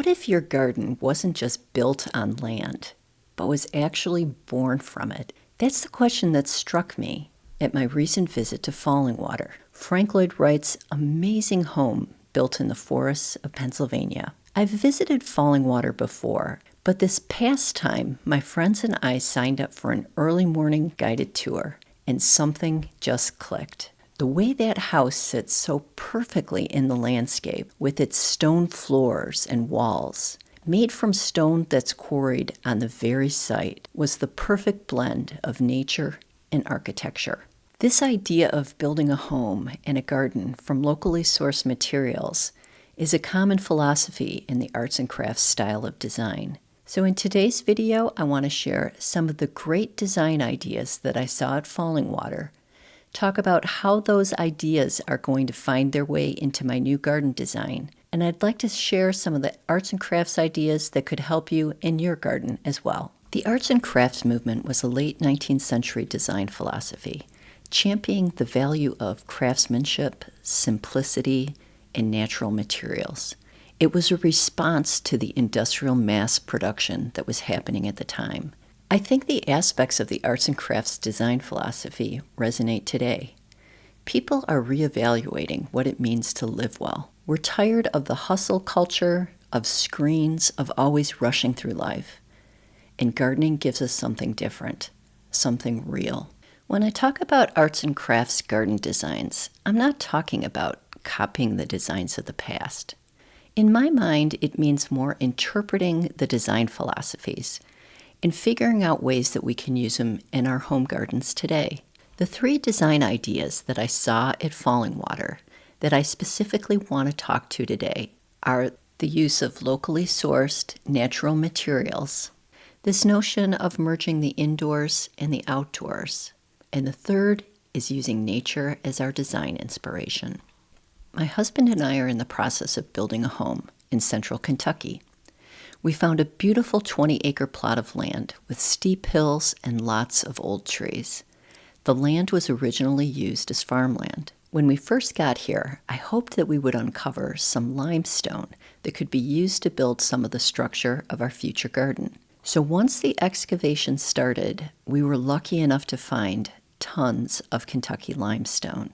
What if your garden wasn't just built on land, but was actually born from it? That's the question that struck me at my recent visit to Fallingwater, Frank Lloyd Wright's amazing home built in the forests of Pennsylvania. I've visited Fallingwater before, but this past time, my friends and I signed up for an early morning guided tour, and something just clicked. The way that house sits so perfectly in the landscape with its stone floors and walls, made from stone that's quarried on the very site, was the perfect blend of nature and architecture. This idea of building a home and a garden from locally sourced materials is a common philosophy in the arts and crafts style of design. So in today's video, I want to share some of the great design ideas that I saw at Fallingwater, talk about how those ideas are going to find their way into my new garden design, and I'd like to share some of the arts and crafts ideas that could help you in your garden as well. The arts and crafts movement was a late 19th century design philosophy, championing the value of craftsmanship, simplicity, and natural materials. It was a response to the industrial mass production that was happening at the time. I think the aspects of the arts and crafts design philosophy resonate today. People are reevaluating what it means to live well. We're tired of the hustle culture, of screens, of always rushing through life. And gardening gives us something different, something real. When I talk about arts and crafts garden designs, I'm not talking about copying the designs of the past. In my mind, it means more interpreting the design philosophies and figuring out ways that we can use them in our home gardens today. The three design ideas that I saw at Fallingwater that I specifically want to talk to today are the use of locally sourced natural materials, this notion of merging the indoors and the outdoors, and the third is using nature as our design inspiration. My husband and I are in the process of building a home in central Kentucky. We found a beautiful 20-acre plot of land with steep hills and lots of old trees. The land was originally used as farmland. When we first got here, I hoped that we would uncover some limestone that could be used to build some of the structure of our future garden. So once the excavation started, we were lucky enough to find tons of Kentucky limestone.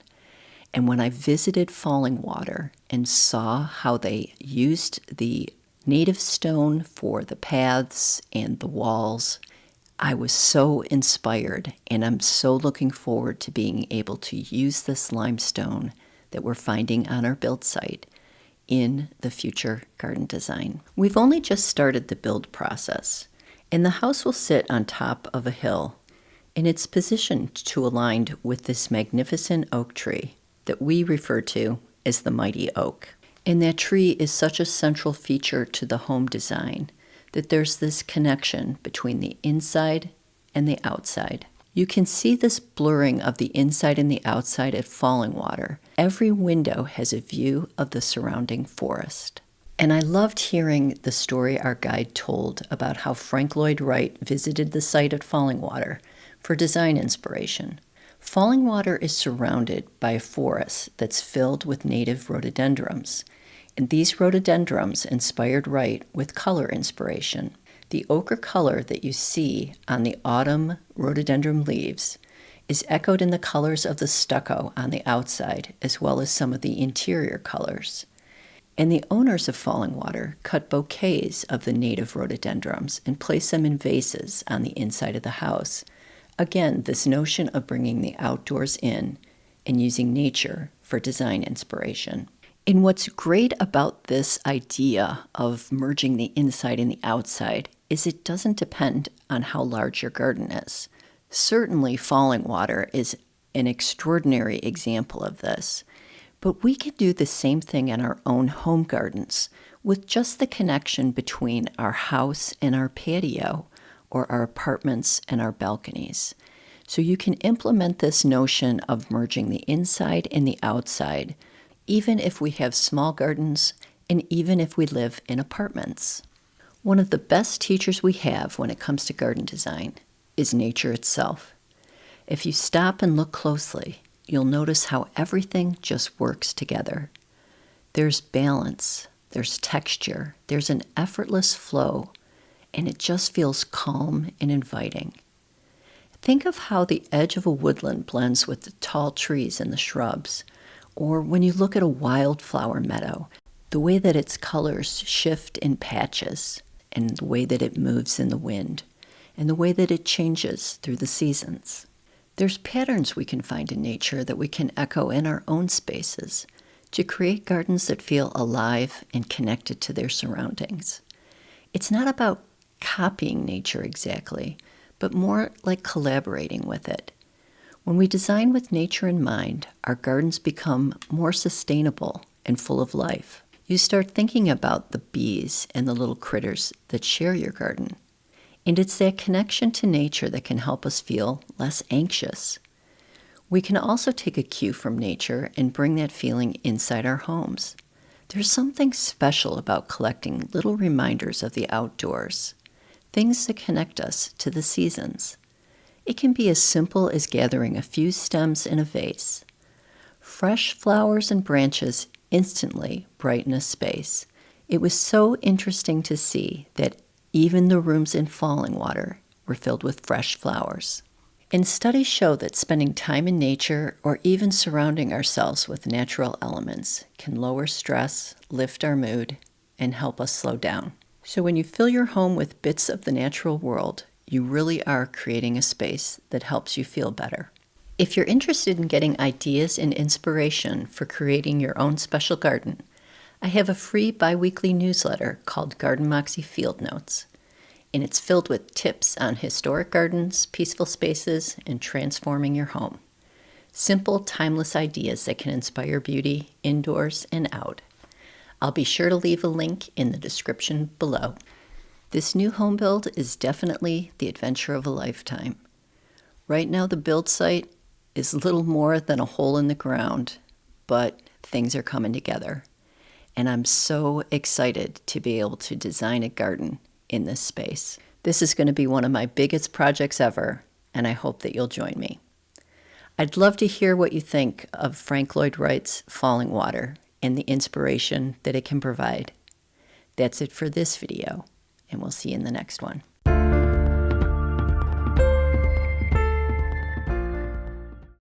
And when I visited Fallingwater and saw how they used the native stone for the paths and the walls, I was so inspired, and I'm so looking forward to being able to use this limestone that we're finding on our build site in the future garden design. We've only just started the build process, and the house will sit on top of a hill, and it's positioned to align with this magnificent oak tree that we refer to as the mighty oak. And that tree is such a central feature to the home design that there's this connection between the inside and the outside. You can see this blurring of the inside and the outside at Fallingwater. Every window has a view of the surrounding forest. And I loved hearing the story our guide told about how Frank Lloyd Wright visited the site at Fallingwater for design inspiration. Fallingwater is surrounded by a forest that's filled with native rhododendrons, and these rhododendrons inspired Wright with color inspiration. The ochre color that you see on the autumn rhododendron leaves is echoed in the colors of the stucco on the outside, as well as some of the interior colors. And the owners of Fallingwater cut bouquets of the native rhododendrons and placed them in vases on the inside of the house. Again, this notion of bringing the outdoors in and using nature for design inspiration. And what's great about this idea of merging the inside and the outside is it doesn't depend on how large your garden is. Certainly, Fallingwater is an extraordinary example of this, but we can do the same thing in our own home gardens with just the connection between our house and our patio, or our apartments and our balconies. So you can implement this notion of merging the inside and the outside, even if we have small gardens and even if we live in apartments. One of the best teachers we have when it comes to garden design is nature itself. If you stop and look closely, you'll notice how everything just works together. There's balance, there's texture, there's an effortless flow, and it just feels calm and inviting. Think of how the edge of a woodland blends with the tall trees and the shrubs, or when you look at a wildflower meadow, the way that its colors shift in patches, and the way that it moves in the wind, and the way that it changes through the seasons. There's patterns we can find in nature that we can echo in our own spaces to create gardens that feel alive and connected to their surroundings. It's not about copying nature exactly, but more like collaborating with it. When we design with nature in mind, our gardens become more sustainable and full of life. You start thinking about the bees and the little critters that share your garden. And it's that connection to nature that can help us feel less anxious. We can also take a cue from nature and bring that feeling inside our homes. There's something special about collecting little reminders of the outdoors, things that connect us to the seasons. It can be as simple as gathering a few stems in a vase. Fresh flowers and branches instantly brighten a space. It was so interesting to see that even the rooms in Fallingwater were filled with fresh flowers. And studies show that spending time in nature or even surrounding ourselves with natural elements can lower stress, lift our mood, and help us slow down. So when you fill your home with bits of the natural world, you really are creating a space that helps you feel better. If you're interested in getting ideas and inspiration for creating your own special garden, I have a free bi-weekly newsletter called Garden Moxie Field Notes, and it's filled with tips on historic gardens, peaceful spaces, and transforming your home. Simple, timeless ideas that can inspire beauty indoors and out. I'll be sure to leave a link in the description below. This new home build is definitely the adventure of a lifetime. Right now the build site is little more than a hole in the ground, but things are coming together. And I'm so excited to be able to design a garden in this space. This is going to be one of my biggest projects ever, and I hope that you'll join me. I'd love to hear what you think of Frank Lloyd Wright's Fallingwater and the inspiration that it can provide. That's it for this video, and we'll see you in the next one.